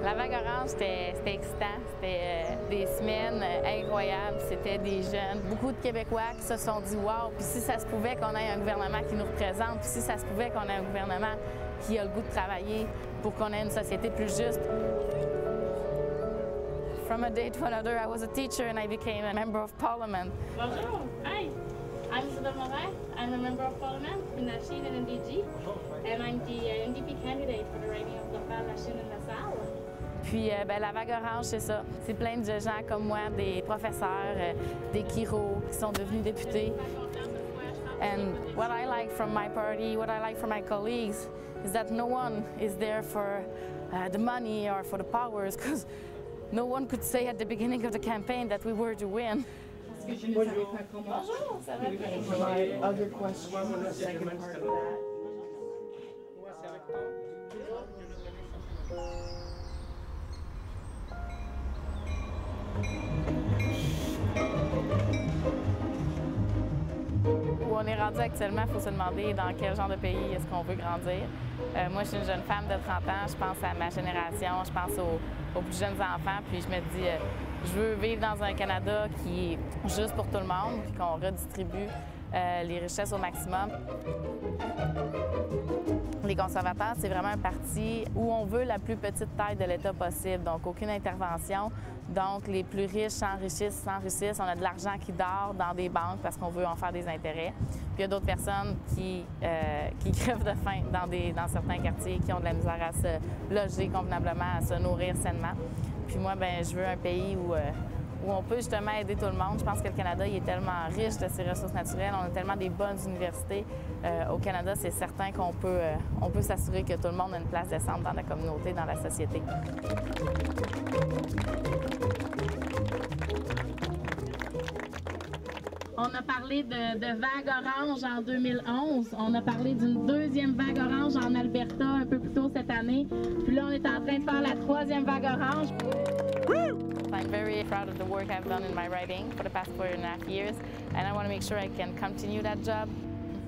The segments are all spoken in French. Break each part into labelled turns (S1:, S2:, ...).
S1: La vague orange, c'était excitant. C'était des semaines incroyables. C'était des jeunes, beaucoup de Québécois qui se sont dit « wow ». Puis si ça se pouvait qu'on ait un gouvernement qui nous représente, puis si ça se pouvait qu'on ait un gouvernement qui a le goût de travailler pour qu'on ait une société plus juste. From a day to another, I was a teacher and I became a member of parliament.
S2: Bonjour, hi. I'm Isabelle Moret. I'm a member of parliament in Lachine and NDG, and I'm the NDP candidate for the riding of Dorval, Lachine and LaSalle.
S1: Puis la vague orange, c'est ça. C'est plein de gens comme moi, des professeurs, des chiro qui sont devenus députés. And what I like from my party, what I like from my colleagues, is that no one is there for the money or for the powers, because no one could say at the beginning of the campaign that we were to win.
S2: Bonjour, ça va bien?
S3: My other question, the second part of that.
S1: Où on est rendu actuellement, il faut se demander dans quel genre de pays est-ce qu'on veut grandir. Moi, je suis une jeune femme de 30 ans, je pense à ma génération, je pense aux plus jeunes enfants, puis je me dis, je veux vivre dans un Canada qui est juste pour tout le monde, puis qu'on redistribue les richesses au maximum. Les conservateurs, c'est vraiment un parti où on veut la plus petite taille de l'État possible, donc aucune intervention. Donc, les plus riches s'enrichissent, on a de l'argent qui dort dans des banques parce qu'on veut en faire des intérêts. Puis il y a d'autres personnes qui crèvent de faim dans certains quartiers, qui ont de la misère à se loger convenablement, à se nourrir sainement. Puis moi, ben, je veux un pays où on peut justement aider tout le monde. Je pense que le Canada il est tellement riche de ses ressources naturelles, on a tellement des bonnes universités. Au Canada, c'est certain qu'on peut s'assurer que tout le monde a une place décente dans la communauté, dans la société.
S2: On a parlé de vague orange en 2011. On a parlé d'une deuxième vague orange en Alberta un peu plus tôt cette année. Puis là, on est en train de faire la troisième vague orange.
S1: I'm very proud of the work I've done in my writing for the past 4.5 years, and I want to make sure I can continue that job.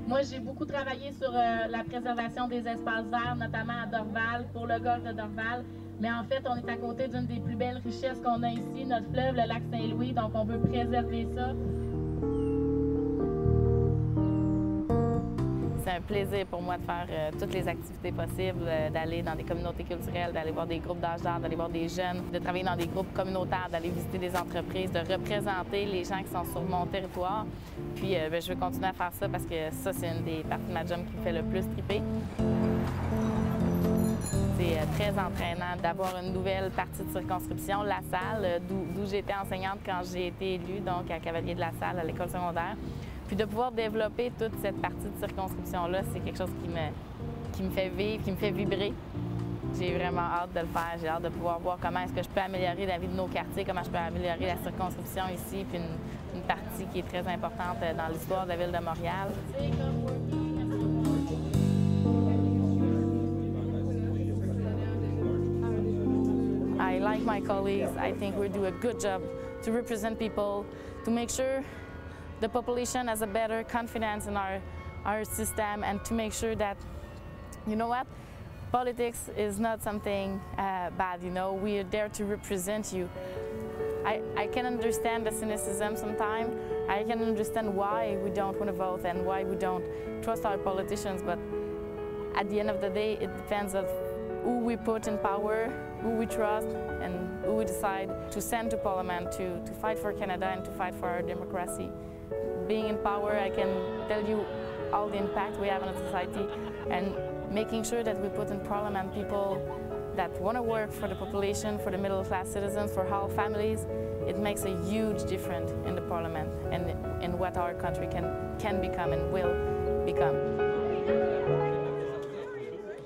S2: Moi, j'ai beaucoup travaillé sur la préservation des espaces verts, notamment à Dorval, pour le golfe de Dorval. Mais en fait, on est à côté d'une des plus belles richesses qu'on a ici, notre fleuve, le lac Saint-Louis, donc on veut préserver ça.
S1: C'est un plaisir pour moi de faire toutes les activités possibles, d'aller dans des communautés culturelles, d'aller voir des groupes d'âge d'art, d'aller voir des jeunes, de travailler dans des groupes communautaires, d'aller visiter des entreprises, de représenter les gens qui sont sur mon territoire. Puis je veux continuer à faire ça parce que ça, c'est une des parties de ma job qui me fait le plus triper. C'est très entraînant d'avoir une nouvelle partie de circonscription, LaSalle, d'où j'étais enseignante quand j'ai été élue, donc à Cavalier de LaSalle, à l'école secondaire. Puis de pouvoir développer toute cette partie de circonscription-là, c'est quelque chose qui me fait vivre, qui me fait vibrer. J'ai vraiment hâte de le faire. J'ai hâte de pouvoir voir comment est-ce que je peux améliorer la vie de nos quartiers, comment je peux améliorer la circonscription ici, puis une partie qui est très importante dans l'histoire de la ville de Montréal. I like my colleagues. I think we do a good job to represent people, to make sure the population has a better confidence in our system, and to make sure that, you know what, politics is not something bad, you know, we are there to represent you. I can understand the cynicism sometimes, I can understand why we don't want to vote and why we don't trust our politicians, but at the end of the day, it depends on who we put in power, who we trust, and who we decide to send to Parliament to fight for Canada and to fight for our democracy. Being in power, I can tell you all the impact we have on society, and making sure that we put in Parliament people that want to work for the population, for the middle-class citizens, for all families. It makes a huge difference in the Parliament and in what our country can become and will become.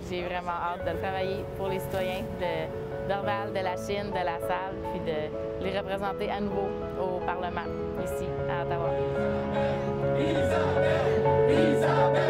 S1: J'ai vraiment hâte de travailler pour les citoyens de Dorval, de Lachine, de LaSalle, puis de les représenter à nouveau au Parlement, ici, à Ottawa.
S4: Isabelle!